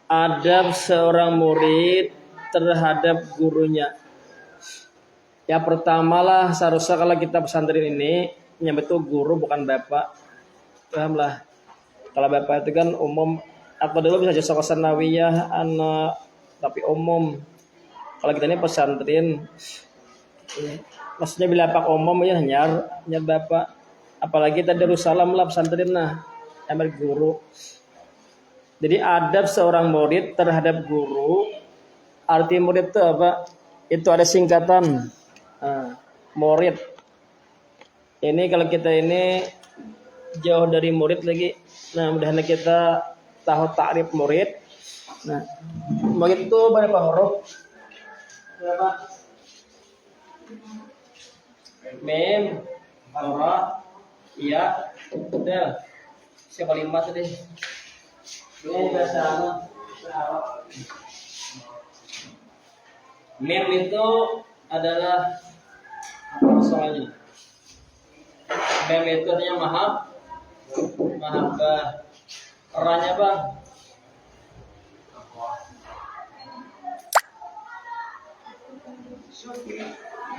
adab seorang murid terhadap gurunya. Ya pertamalah seharusnya kalau kita pesantren ini nyebut itu guru bukan bapak. Pahamlah. Kalau bapak itu kan umum atau dulu bisa jasa kosanawiyah anak tapi umum. Kalau kita ini pesantren maksudnya bila pak umum ya nyar bapak. Apalagi tadi Darussalam lah pesantren nah ambil guru. Jadi adab seorang murid terhadap guru. Arti murid itu apa? Itu ada singkatan. Murid. Ini kalau kita ini jauh dari murid lagi. Nah, mudah-mudahan kita tahu takrif murid. Nah, murid itu berapa huruf? Berapa? Mim, ra, ya, dal. Siapa lima tadi? Ini bahasa Arab. Mim itu adalah apa soalnya? Mim itu artinya mahabbah. Ra-nya apa?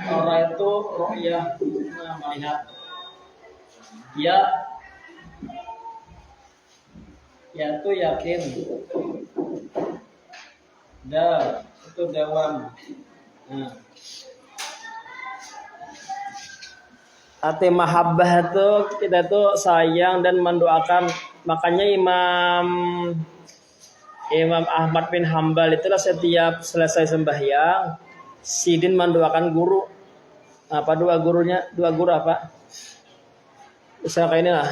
Ra itu ru'yah, melihat. Ya itu yakin. Dal itu dawam. Nah. Arti mahabbah itu kita tuh sayang dan mendoakan. Makanya Imam Ahmad bin Hambal itulah setiap selesai sembahyang sidin mendoakan guru. Apa dua gurunya? Dua guru apa? Misalnya kayak inilah.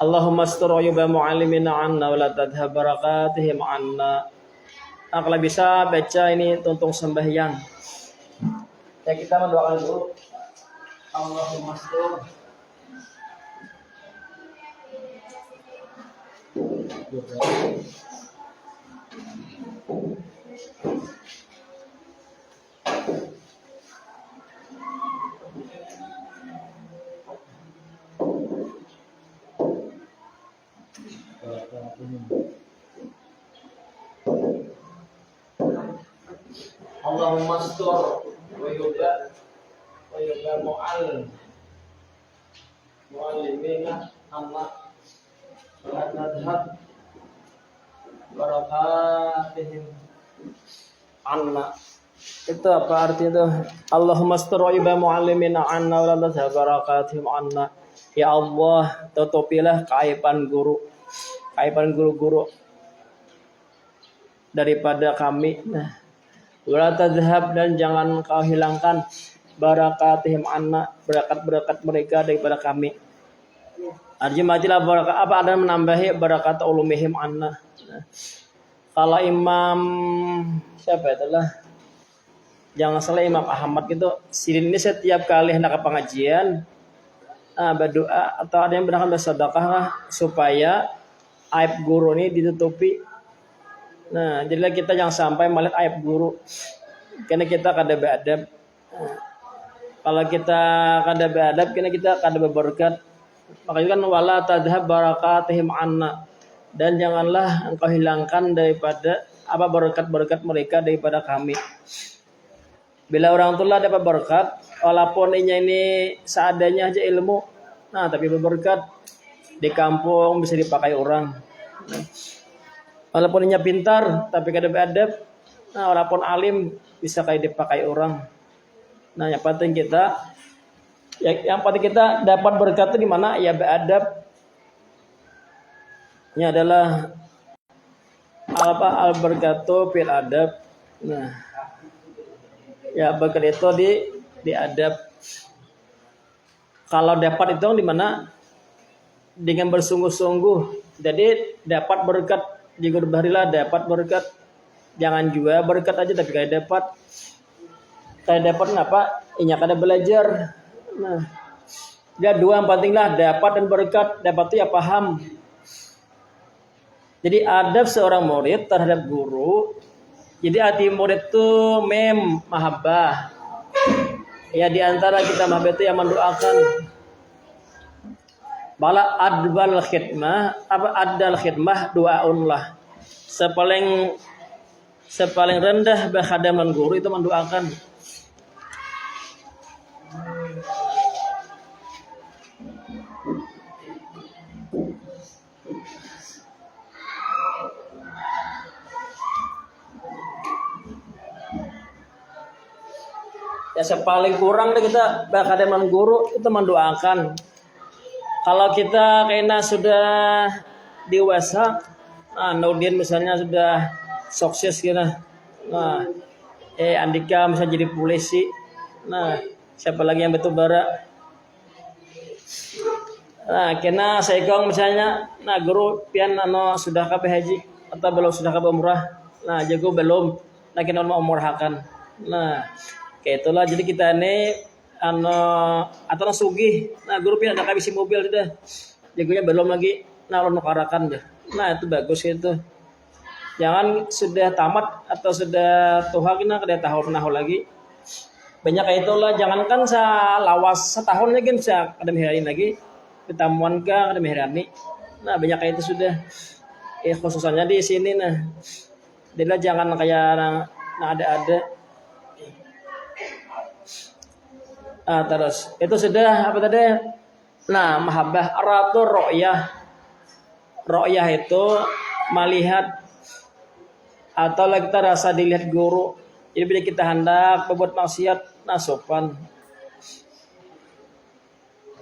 Allahumma astur uyuba mu'allimina anna wa la tadhhab barakatihim anna. Nah, kalau bisa baca ini tuntung sembahyang. Ya kita mendoakan guru. Allahumma astur. Allahumma astur wa yuba mu'allimina anak la tadhhab barakatihim anna. Itu apa arti itu? Allahumma astur wa yuba mu'allimina anna la tadhhab barakatihim anna. Ya Allah, tutupilah keaiban guru-guru daripada kami. Nah, wala tadhhab dan jangan kau hilangkan barakatihim anna, berkat-berkat mereka daripada kami. Artinya matilah barakat apa ada menambahi barakat ulumihim anna. Nah, kalau Imam siapa itulah? Jangan salah Imam Ahmad gitu. Sidin ini setiap kali hendak ke pengajian berdoa atau ada yang berangkat bersedekah lah supaya aib guru ini ditutupi. Nah, jadilah kita jangan sampai melihat aib guru. Karena kita kada beradab. Kalau kita kada beradab, karena kita kada berberkat. Makanya kan wala tadhhab barakatihim anna. Dan janganlah engkau hilangkan daripada apa berkat-berkat mereka daripada kami. Bila orang tua dapat berkat, walaupun ini seadanya aja ilmu, nah tapi berberkat di kampung bisa dipakai orang. Walaupun inya pintar, tapi kada beradab, nah walaupun alim bisa kayak dipakai orang. Nah yang penting kita dapat berkat itu di mana ya beradab. Ini adalah al berkatu fil adab. Nah, ya berkat itu di adab. Kalau dapat itu di mana dengan bersungguh-sungguh. Jadi dapat berkat juga berbarilah dapat berkat. Jangan juga berkat aja tapi kayak dapat. Kayak dapat apa? Inya kada belajar. Nah, dia dua yang penting lah dapat dan berkat. Dapat itu ya paham. Jadi adab seorang murid terhadap guru. Jadi hati murid itu mahabbah. Ya di antara kita mahabbah itu yang mendoakan. Bala adbal khidmah, apa adal khidmah doaun lah. sepaling rendah khadam dan guru itu mendoakan. Ya sepaling kurang deh kita khadam dan guru itu mendoakan. Kalau kita kayaknya sudah dewasa, nah Naudin misalnya sudah sukses gitu. Nah, Andika misalnya jadi polisi. Nah, siapa lagi yang betul bara? Nah, kena Saikong misalnya, nah guru pian sudah kabeh haji atau belum sudah kabeh umrah. Nah, jago belum. Nah, kena mau umrahkan. Nah, kayak itulah jadi kita ini atau sugih. Nah, guru pian ada kabisi mobil sudah. Jagonya belum lagi. Nah, lo nukarakan deh. Nah, itu bagus itu. Jangan sudah tamat atau sudah tuha kena kada tahun lagi. Banyak kayak itulah, jangankan lawas setahun lagi bisa ada meherain lagi. Ketamuan ka ada meherani. Nah, banyak kayak itu sudah. Khususnya di sini nah. Jadi jangan kayak ada. Nah, terus itu sudah apa tadi? Nah, mahabbah ratu ro'yah. Ro'yah itu melihat atau kita rasa dilihat guru. Jadi bila kita hendak berbuat maksiat, nah sopan.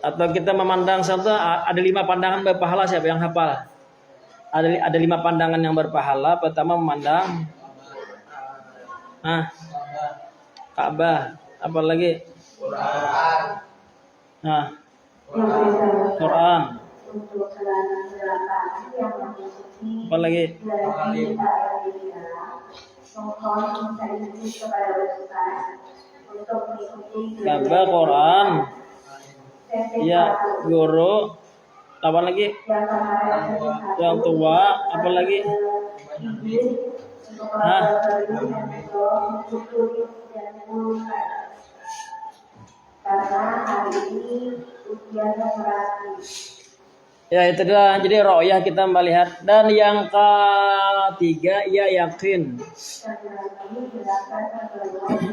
Atau kita memandang satu ada 5 pandangan berpahala, siapa yang hafal? Ada 5 pandangan yang berpahala. Pertama memandang Ka'bah. Apa lagi? Quran. Apa lagi? Ka'bah, Quran. Ya, guru. Apa lagi? Yang tua. Apa lagi? Ya itu adalah jadi ro'yah kita melihat. Dan yang ketiga ya yakin.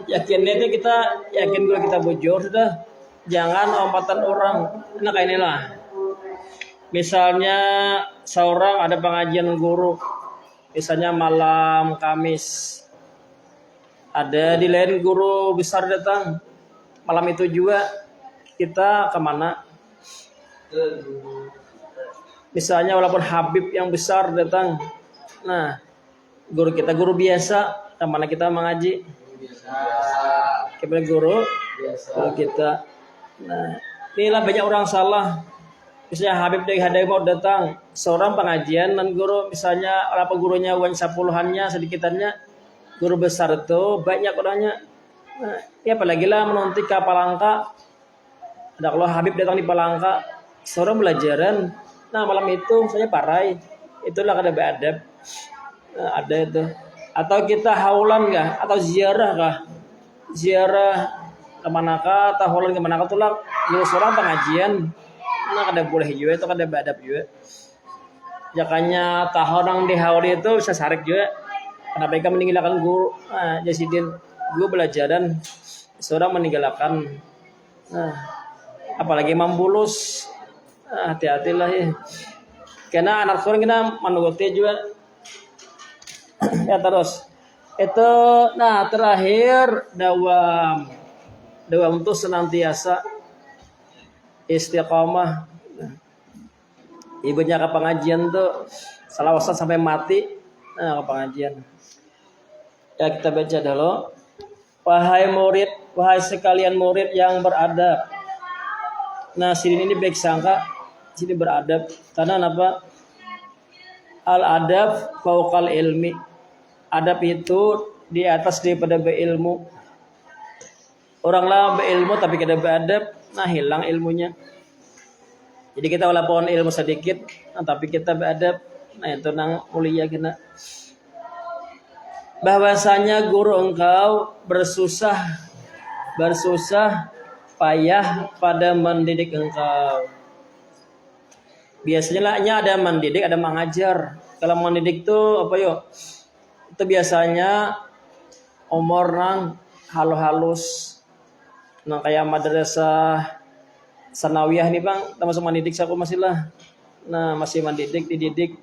Yakin itu kita yakin kalau kita bujur sudah. Jangan ompatan orang. Nah kayak inilah. Misalnya seorang ada pengajian guru. Misalnya malam Kamis. Ada di lain guru besar datang. Malam itu juga kita kemana? Misalnya walaupun Habib yang besar datang. Nah, guru kita guru biasa, kemana kita mengaji? Kepada guru kita. Nah, inilah banyak orang salah. Misalnya Habib dari Hadai mau datang, seorang pengajian dan guru misalnya apa gurunya uang 10-annya sedikitannya, guru besar itu banyak orangnya. Nah, ya apalagi lah menunti ke Palangka. Ada kalau Habib datang di Palangka, seorang belajaran. Nah malam itu saya parai, itulah kada beradab. Nah, ada itu. Atau kita haulan kah? Atau ziarah kah? Ziarah kemanakah? Atau haulan kemanakah? Itulah seorang pengajian. Nah kada boleh juga itu kada beradab juga. Jakanya tahun yang dihauli itu bisa sarik juga. Kenapa mereka meninggalkan guru? Nah, jasidin guru belajaran, seorang meninggalkan. Nah, apalagi membulus. Nah, hati-hatilah ya. Karena anak seorang kita menuruti juga. Ya terus. Itu nah terakhir dawam itu senantiasa istiqomah. Ibunya ke pengajian tuh salawatan sampai mati. Nah, ke pengajian. Ya kita baca dulu. Wahai murid, wahai sekalian murid yang beradab. Nah, sini ini baik sangka, sini beradab. Karena apa? Al-adab fauqal ilmi. Adab itu di atas daripada berilmu. Orang lah berilmu tapi kada beradab, nah hilang ilmunya. Jadi kita walaupun ilmu sedikit, nah, tapi kita beradab, nah itu nang mulia kita. Bahwasanya guru engkau bersusah payah pada mendidik engkau. Biasanya lahnya ada mendidik, ada mengajar. Kalau mendidik tuh apa yuk? Itu biasanya umur nang halus. Nah kayak madrasah sanawiyah nih bang, termasuk mendidik aku masih lah. Nah masih mendidik, dididik.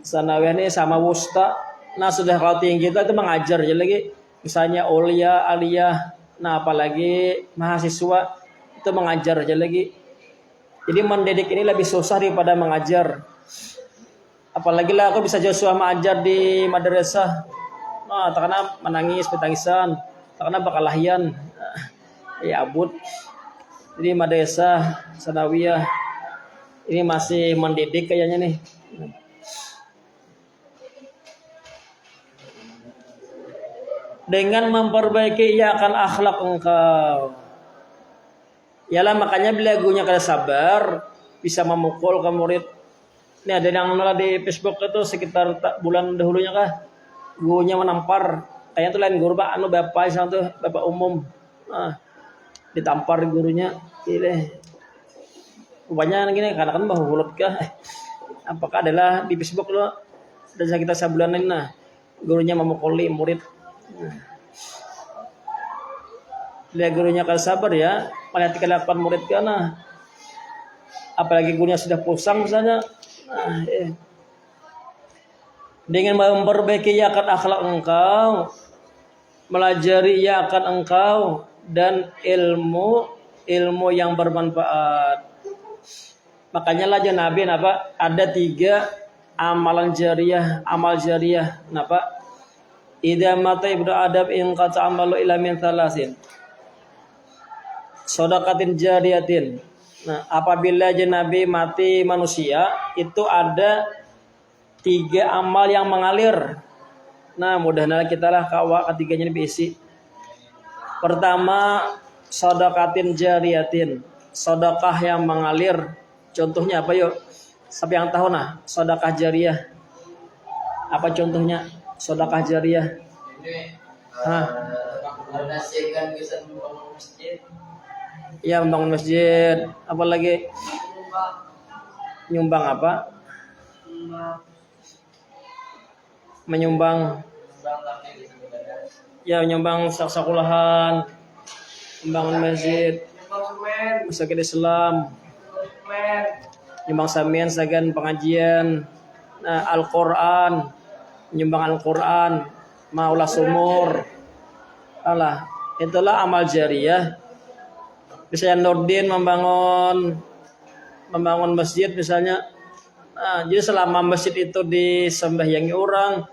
Sanawiyah ini sama wusta. Nah sudah kalau tinggi kita itu mengajar jadi lagi. Misalnya ulia, aliyah. Nah apalagi mahasiswa itu mengajar aja lagi. Jadi mendidik ini lebih susah daripada mengajar. Apalagi lah aku bisa Joshua mengajar di madrasah. Nah, karena menangis, petangisan, karena bakalahian. Ya abud. Jadi madrasah sanawiyah ini masih mendidik kayaknya nih. Dengan memperbaiki ia akan akhlak engkau. Yalah makanya bila gurunya kada sabar bisa memukul ke murid. Ini ada yang nolak di Facebook itu sekitar bulan dahulunya kah gurunya menampar. Kayaknya tuh lain guru pak anu bapak isang tuh bapak umum. Nah, ditampar gurunya. Pilih. Rupanya gini karena kan bahu hulut kah. Apakah adalah di Facebook lo dan sekitar sebulan ini nah gurunya memukuli murid. Bila gurunya kalau sabar ya, melihat kelakuan murid kana. Apalagi gurunya sudah pusang misalnya. Dengan memperbaiki ya akan akhlak engkau, melajari ya akan engkau dan ilmu yang bermanfaat. Makanya lah Nabi napa ada 3 amalan jariah, amal jariah napa? Idza mata ibnu adam in qata amalu ila min thalasin. Shadaqatin jariyatin. Nah, apabila Nabi mati manusia itu ada 3 amal yang mengalir. Nah, mudah-mudahan kita lah kawa ketiganya ini berisi. Pertama, shadaqatin jariyatin. Sedekah yang mengalir. Contohnya apa yuk? Siapa yang tahu nah? Sedekah jariyah. Apa contohnya? Sedekah jariyah. Donasikan bisa membangun masjid. Ya membangun masjid. Apa lagi? Nyumbang apa? Menyumbang. Ya menyumbang sekolahan. Membangun masjid. Masjid Islam. Nyumbang samian sagan pengajian. Nah, Al-Qur'an. Nyumbang Al-Qur'an. Maulah sumur. Alah, itulah amal jariyah. Misalnya Nurdin membangun masjid misalnya. Nah, jadi selama masjid itu disembahyangi orang,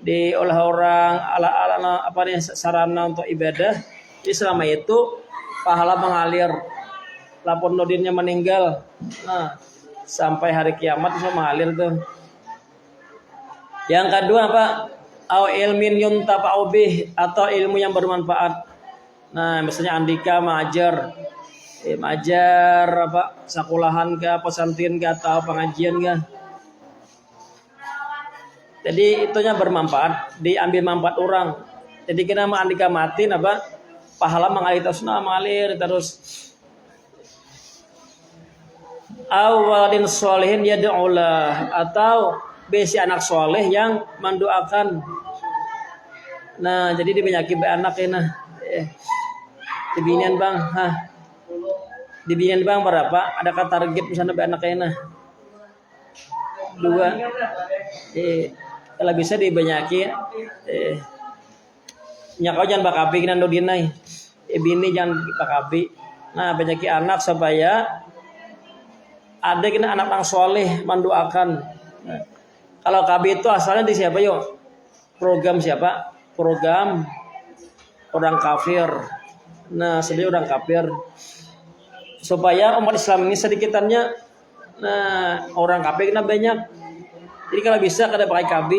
diolah orang ala apa nih sarana untuk ibadah, jadi selama itu pahala mengalir. Lapor Nurdinnya meninggal, nah sampai hari kiamat bisa mengalir tuh. Yang kedua apa? Au ilmin yuntafa'u bih, atau ilmu yang bermanfaat. Nah, misalnya Andika mengajar apa sekolahan ke pesantren ke atau pengajian ke. Jadi itunya bermanfaat, diambil manfaat orang. Jadi kita Andika mati apa? Pahala mengalir terus, mengalir terus. Awalin sholihin yad'ulah, atau besi anak soleh yang mendoakan. Nah, jadi dibanyakin anak ya nah. Dibinian bang, dibinian bang berapa? Adakah target misalnya anaknya nah? 2. Kalau bisa dibanyakin. Nyakau jangan bakabi kena dodinai. Bini jangan bakabi. Nah, banyakin anak supaya ada kena anak yang soleh mendoakan. Nah, kalau KB itu asalnya di siapa yuk? Program siapa? Program orang kafir. Nah, sebenarnya orang kafir. Supaya umat Islam ini sedikitannya, nah orang kafir kena banyak. Jadi kalau bisa kada pakai KB.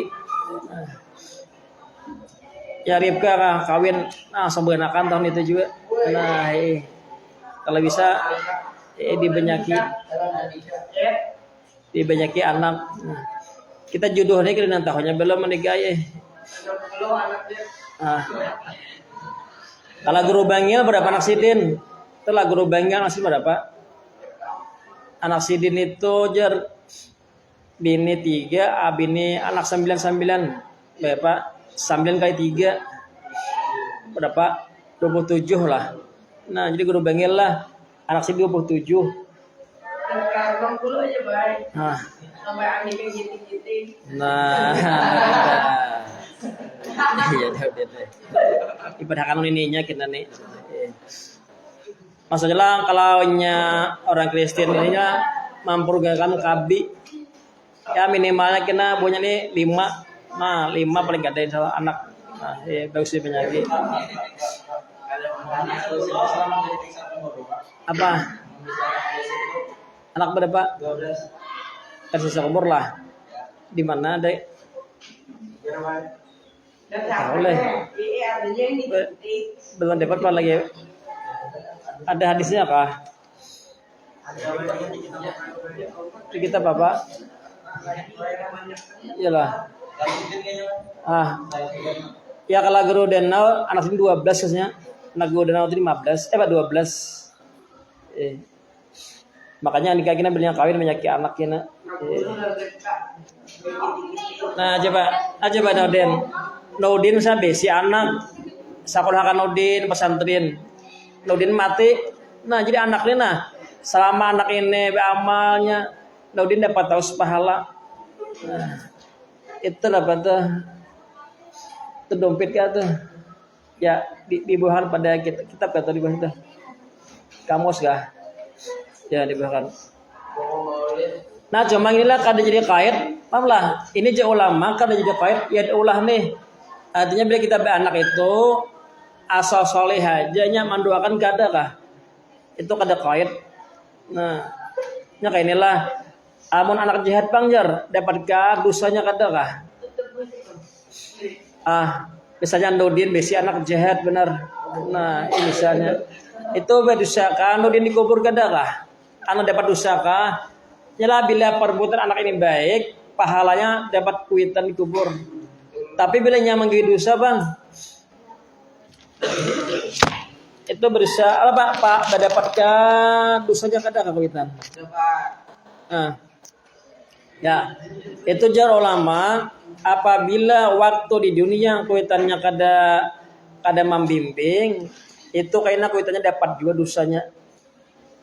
Nah, ya Ribka kawin, nah sebenarnya tahun itu juga. Nah, kalau bisa dibanyaki anak. Nah, kita jodohnya kena tahunnya belum menikah ya. Kalau guru bangil berapa anak sidin? Setelah guru bangil masih berapa? Anak sidin itu bini 3, bini anak 9 berapa? 9 kali 3 berapa? 27 lah. Nah, jadi guru bengkel lah. Anak sih 27. Sekarang dulu aja baik. Nah, Sampai aneh gitu-gitu. nah. Iya, udah. Ibadah ininya kita nih. Maksudnya lah kalau orang Kristen ininya mempergunakan kabi, ya minimalnya kita punya nih 5. Nah, 5 paling gak ada insya Allah anak. Nah, ya bagus sih penyakit. Apa? Anak berapa? 12. Tersisa umur lah. Di mana, Dek? Boleh. Belum dapat apa lagi? Ada hadisnya kah? Di kitab apa? Iyalah. Ya kalau guru denau anak ini 12 biasanya. Anak guru denau itu 15. 12. Makanya nikah kita belinya kawin menyaki anak kita. Nah, coba Naudin saya besi anak. Sekolahkan Naudin pesantren. Naudin mati. Nah, jadi anaknya nah selama anak ini amalnya Naudin dapat tahu pahala. Nah, itu dapat tuh dompet tuh. Ya dibuahkan pada kitab atau di bawah itu. Kamus kah? Ya dibuahkan. Nah, cuma inilah kada jadi kait, paham lah. Ini je ulama kada jadi kait, ya ulah nih. Artinya bila kita beranak itu asal soleh aja nya mendoakan kada kah? Itu kada kait. Nah, nya kayak inilah. Amun anak jahat pangjar, dapatkah dosanya kada kah? Misalnya Nudin besi anak jahat benar. Nah, ini misalnya itu berdosa kan Nudin dikubur kada kah? Anu dapat dosa kah? Nyala bila perbuatan anak ini baik, pahalanya dapat kuitan dikubur. Tapi bila nyamang dosa bang, itu berusaha apa Pak? Dapatkan dosanya kada kah kuitan? Nah, ya itu jar ulama. Apabila waktu di dunia kuitannya kada membimbing, itu kayaknya kuitannya dapat juga dosanya.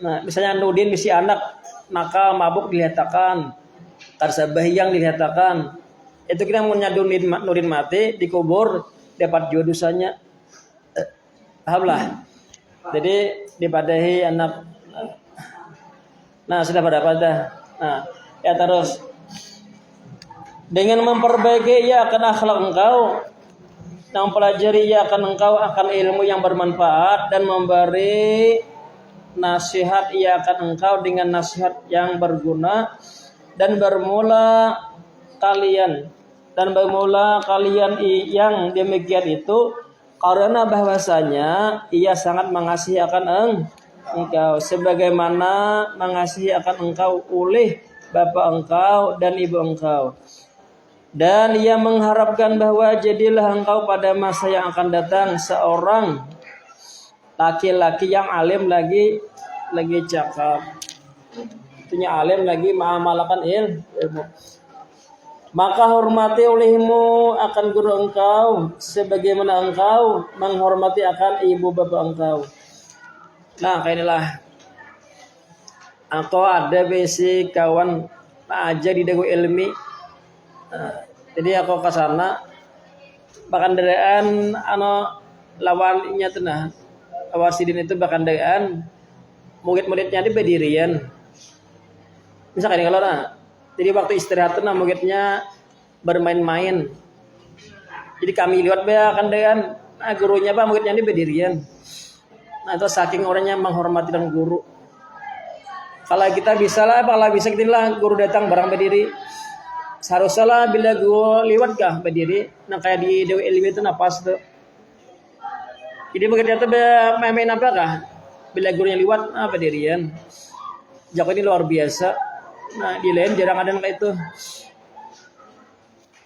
Nah, misalnya Nudin misi anak nakal mabuk dilihatkan, tarsabahyang dilihatkan, itu kita punya Nudin mati dikubur dapat juga dosanya. Paham lah. Jadi dipadahi anak. Nah, sudah pada. Nah, ya terus dengan memperbaiki ia akan akhlak engkau, dan mempelajari ia akan engkau akan ilmu yang bermanfaat, dan memberi nasihat ia akan engkau dengan nasihat yang berguna, dan bermula kalian yang demikian itu karena bahwasanya ia sangat mengasihi akan engkau sebagaimana mengasihi akan engkau oleh bapak engkau dan ibu engkau. Dan ia mengharapkan bahwa jadilah engkau pada masa yang akan datang seorang laki-laki yang alim lagi cakap. Itunya alim lagi mengamalkan ilmu. Maka hormati olehmu akan guru engkau sebagaimana engkau menghormati akan ibu bapak engkau. Nah, kayak inilah. Aku ada basic kawan aja di dagu ilmi. Jadi aku ke sana bahkan deraan lawannya tuh nah awasidin itu bahkan deraan murid-muridnya di berdirian. Misalkan kalau jadi waktu istirahat tuh muridnya bermain-main. Jadi kami lihat bahkan deraan gurunya muridnya di berdirian. Nah, itu saking orangnya menghormati dan guru. Kalau kita bisa kita lah guru datang barang berdiri. Seharusnya lah bila gue liwat kah berdiri. Nah kayak di Dewi Ilmi itu napas tuh. Jadi begitu itu main apa kah? Bila gurunya liwat berdirian. Jago ini luar biasa. Nah di lain jarang ada kayak itu.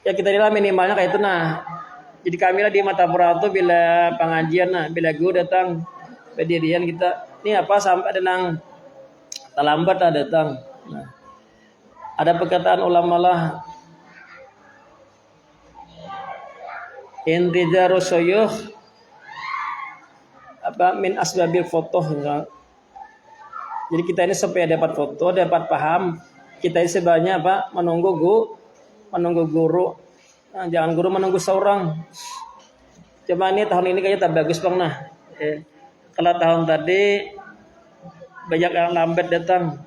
Ya kita inilah minimalnya kayak itu nah. Jadi kami lah di Matapura itu bila pengajian bila gue datang berdirian kita. Ini apa sampai ada nang terlambat datang. Nah. Ada perkataan ulama lah, intijaru suyukh apa min asbabil foto. Jadi kita ini supaya dapat foto, dapat paham, kita ini sebenarnya apa? Menunggu guru. Nah, jangan guru menunggu seorang. Cuma ini tahun ini kayaknya tak bagus bang. Nah, kalau tahun tadi banyak yang lambat datang.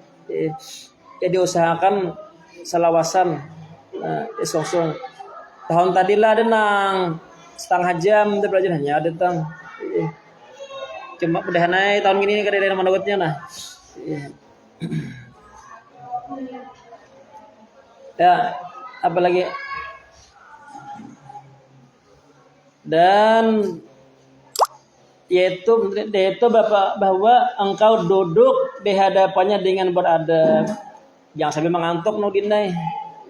Jadi usahakan selawasan. Nah, sosong. Tahun tadi lah ada nang setengah jam untuk belajar hanya datang. Cuma udah naik tahun ini kada ada mana buatnya nah. Ya, apalagi dan yaitu Bapak bahwa engkau duduk di hadapannya dengan beradab. Jangan sampai mengantuk Nudinai.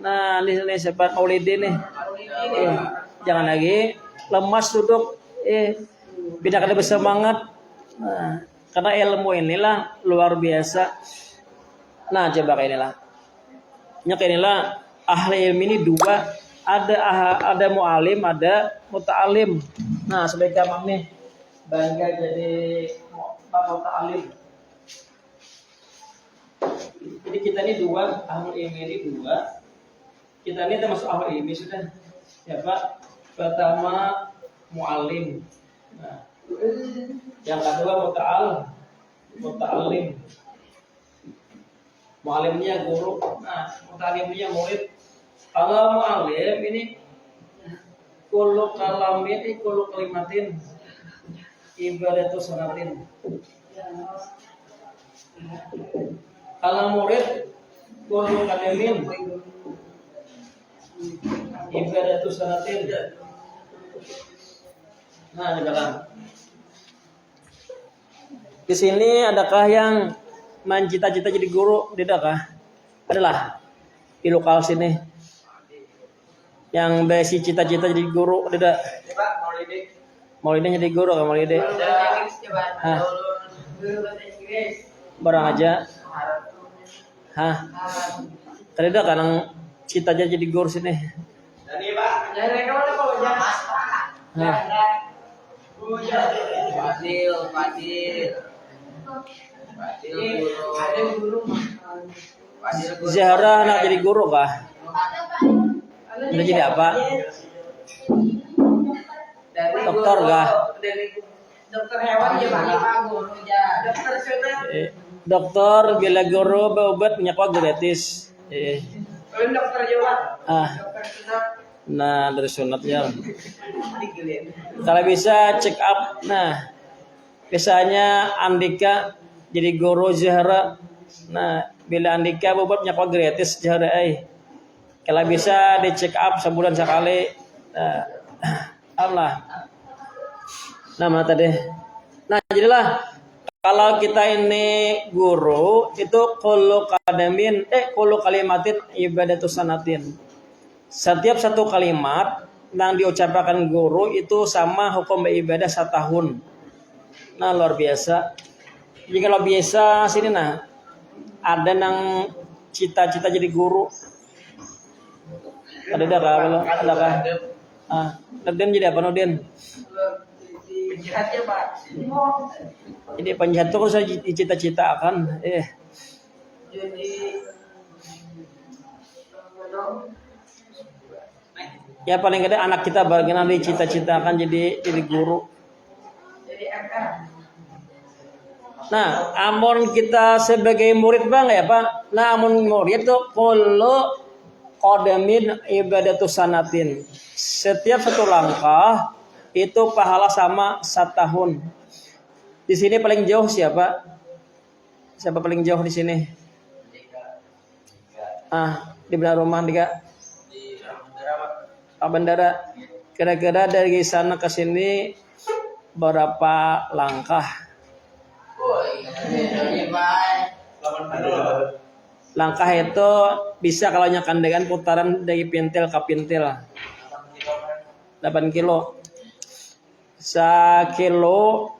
Nah, ini sebab Maulidin nih. Jangan lagi lemas duduk. Tidak ada bersemangat. Nah, karena ilmu inilah luar biasa. Nah, coba inilah. Inilah ahli ilmu ini dua. Ada mu'alim, ada muta'alim. Nah, sebagai kamam nih bangga jadi muta'alim. Jadi kita ini dua, ahli ilmu ini dua. Kita ini termasuk ahli ilmu sudah. Siapa? Pertama mu'alim. Nah, yang kedua muta'alim. Mu'alimnya guru. Nah, muta'alimnya murid. Kalau mu'alim ini kullu kalimatin ibadatu sanatin. Kalau murid kullu kalimin ibadatu sanatin. Nah, sekarang di sini adakah yang mencita-cita jadi guru? Tidakkah? Adalah di lokal sini yang besi cita-cita jadi guru tidak? Maulidin jadi guru kan Maulidin? Hah? Barang aja. Hah? Tidak kan cita-cita jadi guru sini? Jadi Pak, jadi kemana kok jangan? Hah? Fadil ada guru. Zahra nak jadi guru kah? Udah jadi apa? Dokter kah? Dokter hewan ya Pak guru ya. Dokter sudah. Dokter bila guru berobat punya kuah gratis. Dokter juga. Dokter sunat. Nah dari sunatnya. Kalau bisa check up. Nah biasanya Andika jadi guru Zahra. Nah bila Andika berobat punya kuah gratis Zahra. Kalau bisa di check up sebulan sekali. Allah. Nama tadi. Nah jadilah kalau kita ini guru itu kullu kalimatin ibadatu sanatin. Setiap satu kalimat yang diucapkan guru itu sama hukum ibadah 1 tahun. Nah luar biasa. Jadi kalau biasa sini nah ada yang cita-cita jadi guru. Ada kah? Nudin jadi apa Nudin? Penjahat ya Pak. Jadi penjahat itu kan saya cita-citakan. Jadi Ya paling gede anak kita bagaimana dicita-citakan jadi guru. jadi akar. Nah, amun kita sebagai murid bang ya Pak. Nah, amun murid itu kullu qadamin ibadatu sanatin. Setiap satu langkah itu pahala sama 1 tahun. Di sini paling jauh siapa? Siapa paling jauh di sini? Di benar rumah Dika. Pak Bandara. Kira-kira dari sana ke sini berapa langkah? Langkah itu bisa kalau nyakan dengan putaran dari pintil ke pintil. 8 kilo. 1 kilo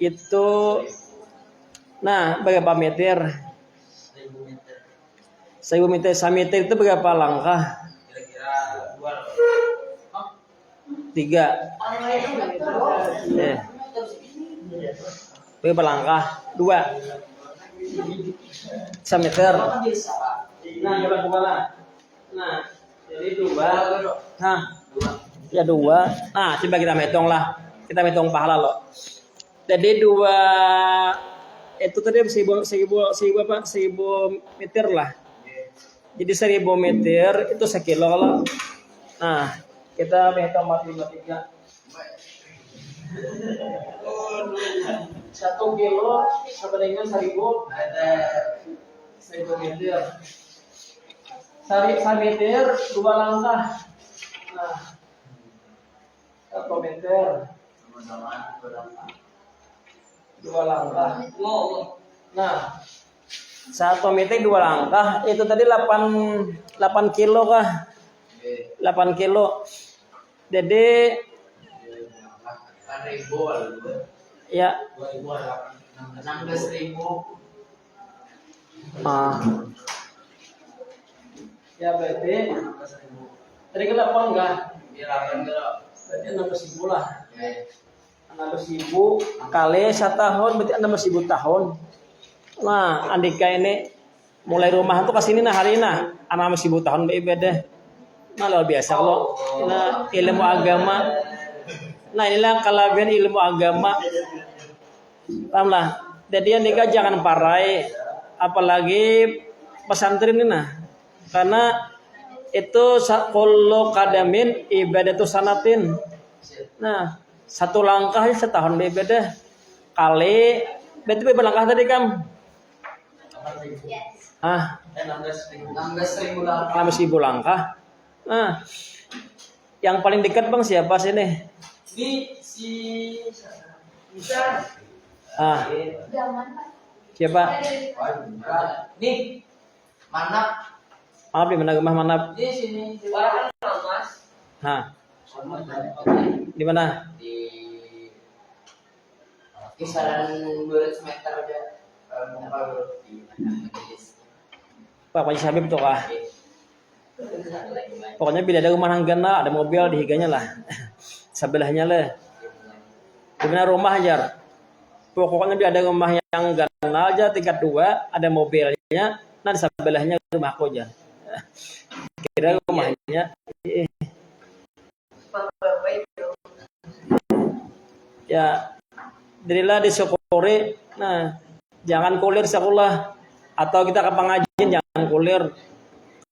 itu nah berapa meter? 1000 meter. 1 meter itu berapa langkah? Kira-kira 2. 3. Berapa langkah? 2. 1 meter. Nah, coba kemana? Nah, jadi 2. Nah, ya 2. Nah, coba kita hitung lah. Kita hitung pahala loh. Jadi 2 itu tadi 1000 meter lah. Jadi 1000 meter itu 1 kilo loh. Nah, kita hitung 453. 1 kilo sama dengan 1000 meter. 1 meter 2 langkah. Nah, 1 meter Sama-sama 2 langkah. 2 langkah. Nah, 1 meter 2 langkah itu tadi 8 kilo kah? 8 kilo. Jadi ya 16.000. Ya berarti tadi ke 8 enggak? Biar apa Berarti 16.000 lah. 16.000 kali 1 tahun berarti 16.000 tahun. Nah, Andika ini mulai rumah tuh kesini nah hari ini nah 16.000 tahun beribadah. Nah, luar biasa loh. Nah, ilmu agama. Nah, inilah kelebihan ilmu agama. Paham lah. Jadi Andika jangan parai apalagi pesantren ini nah. Karena itu kullu qadamin ibadatu sanatin. Nah, 1 langkah setahun beribadah kali berarti berapa langkah tadi Kam? 16.000 langkah. 16.000 langkah. Nah, yang paling dekat Bang siapa sih nih? Ini bisa. Siapa? Nih, Manap. Manap di mana rumah Manap? Di sini. Warna Mas. Nah, di mana? Di kisaran 200 meter aja. Pak Haji Habib tuh kah? Pokoknya bila ada rumah nanggana, ada mobil di higanya lah. Sebelahnya lah. Di mana rumah aja. Pokoknya bila ada rumah yang gana aja tingkat 2, ada mobilnya, nah di sebelahnya rumah aku aja. Kira rumahnya ya dirilah disyukuri. Nah, jangan kulir sekolah atau kita ke pengajian jangan kulir.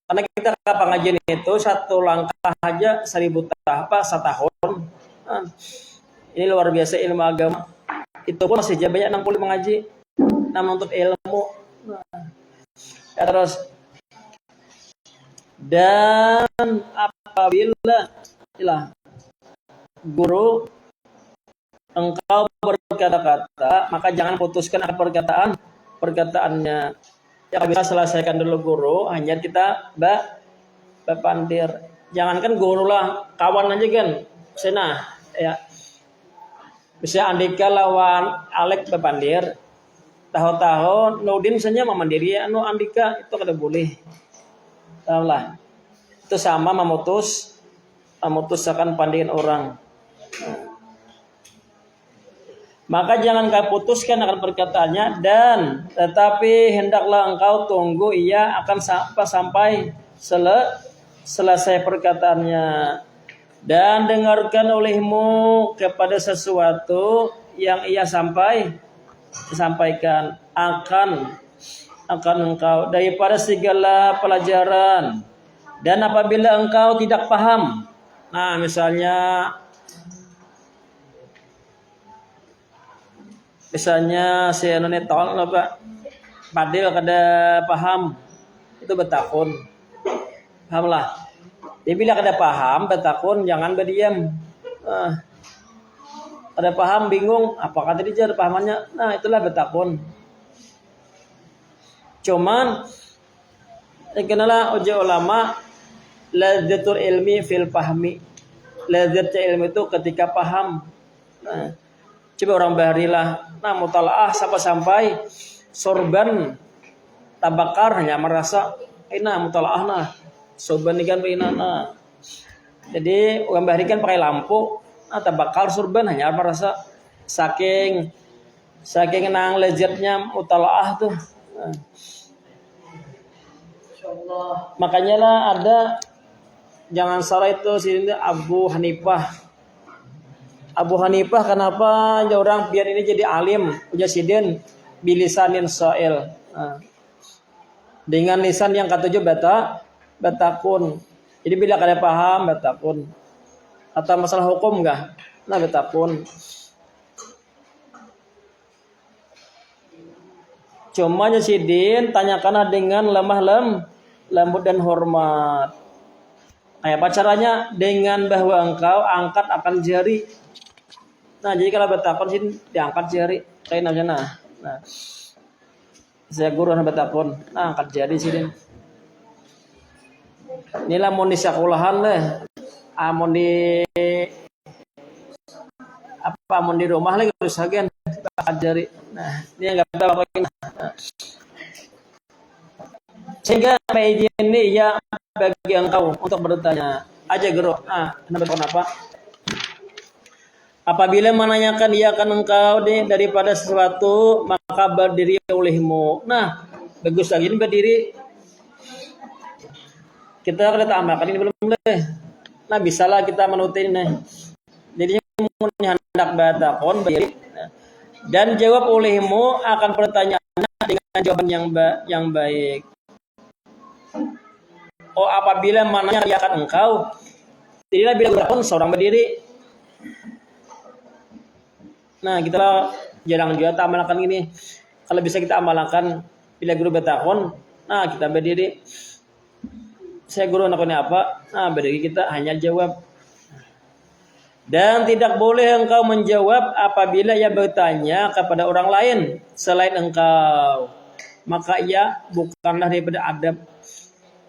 Karena kita ke pengajian itu 1 langkah aja 1000 setahun. Nah, ini luar biasa ilmu agama. Itu pun masih banyak yang kulit mengaji, namun untuk ilmu. Nah, ya terus dan apabila guru engkau berkata-kata, maka jangan putuskan perkataannya. Ya bisa selesaikan dulu guru, hanya kita berpandir. Jangankan guru lah, kawan aja kan. Senah ya. Bisa Andika lawan Alek berpandir. Tahu-tahu Nudin saja memandiri anu Andika itu kada boleh. Tahu lah. Itu sama memutuskan pandian orang. Maka jangan kau putuskan akan perkataannya dan tetapi hendaklah engkau tunggu ia akan sampai selesai perkataannya dan dengarkan olehmu kepada sesuatu yang ia sampaikan akan engkau daripada segala pelajaran. Dan apabila engkau tidak paham, nah misalnya si anu tol apa padil kada paham itu betakun. Paham lah. Dia bila kada paham betakun jangan berdiam. Kada paham bingung apa kata dia pahamannya. Nah, itulah betakun. Cuman kenala uji ulama lazzatul ilmi fil fahmi. Lazzatnya ilmu itu ketika paham. Nah, coba orang baharilah. Nah, mutalaah sampai sorban tabakar hanya merasa ina mutalaah nah. Surban ikan ina nah. Jadi orang bahari kan pakai lampu, atau bakal surban hanya merasa saking nang lezatnya mutalaah tuh. Nah. Insyaallah. Makanya lah ada jangan salah itu sini Abu Hanifah. Abu Hanifah kenapa ya orang biar ini jadi alim punya sidin bilisanin soil. Nah. Dengan lisan yang ketujuh batakun. Jadi bila kalian paham batakun. Atau masalah hukum enggak? Nah batakun. Cuma sidin tanyakanlah dengan lembut dan hormat. Kayak apa caranya? Dengan bahwa engkau angkat akan jari. Nah, jadi kalau batakon sih diangkat jari. Kayak namanya nah. Saya guru na batakon. Nah, angkat jari sini. Inilah mun di sekolahan deh. Mun di mun di rumah lagi harus agen angkat jari. Nah, ini yang enggak tahu nah. Sehingga izin ini ya bagi engkau untuk bertanya aja guru. Kenapa? Apabila menanyakan ia akan engkau daripada sesuatu maka berdiri olehmu. Nah, bagus lagi ini berdiri. Kita akan amalkan ini belum boleh. Nah, bisalah kita menutin nih. Jadi hendak batakon berdiri. Dan jawab olehmu akan pertanyaannya dengan jawaban yang baik. Oh, apabila mananya akan engkau, jadilah bila berapun seorang berdiri. Nah, kita jarang juga amalkan ini. Kalau bisa kita amalkan bila guru bertakon, nah kita berdiri. Saya guru anaknya apa? Nah, berdiri kita hanya jawab. Dan tidak boleh engkau menjawab apabila ia bertanya kepada orang lain selain engkau. Maka ia bukanlah daripada adab.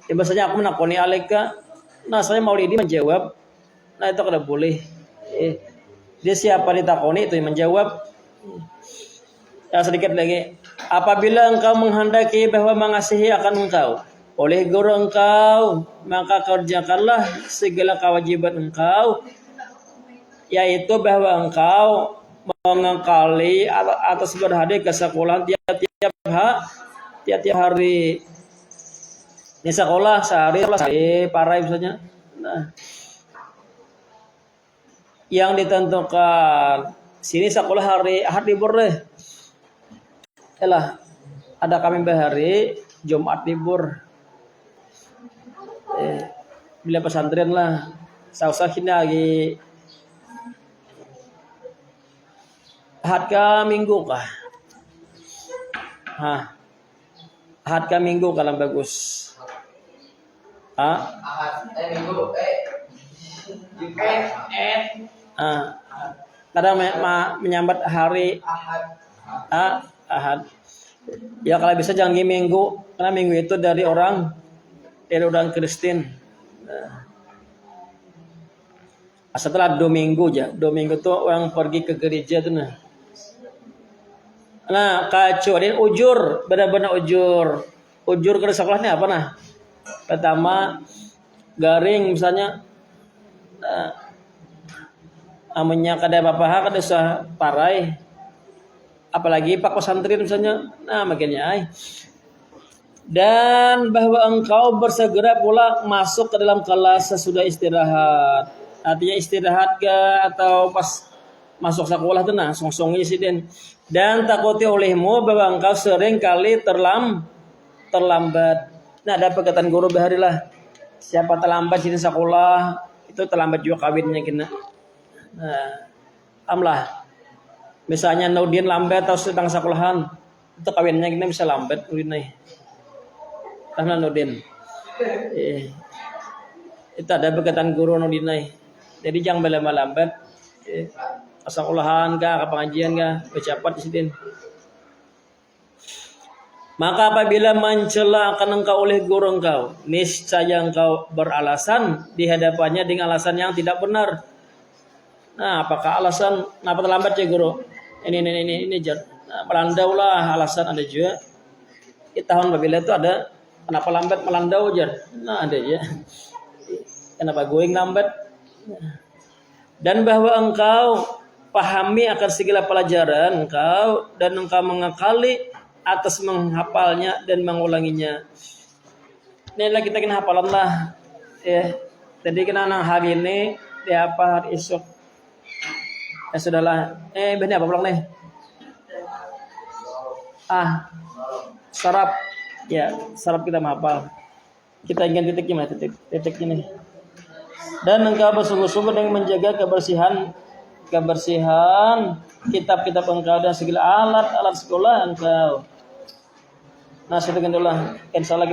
Ya biasanya aku menakoni alaika. Nah, saya mau ini menjawab. Nah, itu kada boleh. Dia siapa ditakoni itu yang menjawab. Ya, sedikit lagi. Apabila engkau menghendaki bahwa mengasihi akan engkau oleh guru engkau, maka kerjakanlah segala kewajiban engkau, yaitu bahwa engkau mengengkali atas berhadir ke sekolah tiap hari. Di sekolah sehari parai misalnya. Nah, yang ditentukan sini sekolah hari Ahad libur deh. Yalah, ada kami bahari Jumat libur. Bila pesantren lah, sausah kini lagi Ahad ke Minggu kah? Ahad ke Minggu kalau bagus. Ahad Minggu Kadang menyambat hari Ahad. Ya kalau bisa jangan Minggu, karena Minggu itu dari orang Kristen. Setelah Domingo itu orang pergi ke gereja tuh nah. Nah, kecuali ujur, benar-benar ujur. Ujur ke sekolahnya apa nah? Pertama garing misalnya amunnya kada apa-apa kada usah parai. Apalagi pak pesantren misalnya. Nah, makanya dan bahwa engkau bersegera pula masuk ke dalam kelas sesudah istirahat. Artinya istirahat ke atau pas masuk sekolah tuh nah songsongi sidin. Dan takuti olehmu bahwa engkau sering kali terlambat. Nah, ada perkataan guru bahari lah. Siapa terlambat di sekolah itu terlambat juga kawinnya kena. Nah, amlah. Misalnya Nudin lambat atau sedang sekolahan, itu kawinnya kena bisa lambat Nudin. Karena Nudin. Itu ada perkataan guru Nudin. Jadi jangan lambat. Sekolahan kah, ke pengajian kah, bercepat di sini. Maka apabila mencela akan engkau oleh guru engkau, niscaya engkau beralasan di hadapannya dengan alasan yang tidak benar. Nah, apakah alasan kenapa terlambat ya guru? Ini jar. Nah, melandaulah alasan ada juga. Di tahun apabila itu ada Kenapa lambat melandau jar? Nah ada ya. Kenapa going lambat? Dan bahwa engkau pahami akan segala pelajaran engkau dan engkau mengakali atas menghafalnya dan mengulanginya. Inilah kita kena hafalan lah. Ya, jadi kena nang hari ini dia apa hari esok. Ya sudahlah. Benar apa pulang nih? Sarap. Ya, sarap kita menghafal. Kita ingin titik gimana titik ini. Dan engkau bersungguh-sungguh dengan menjaga kebersihan kitab-kitab engkau dan segala alat-alat sekolah engkau. Nah, sekian dulu. Insyaallah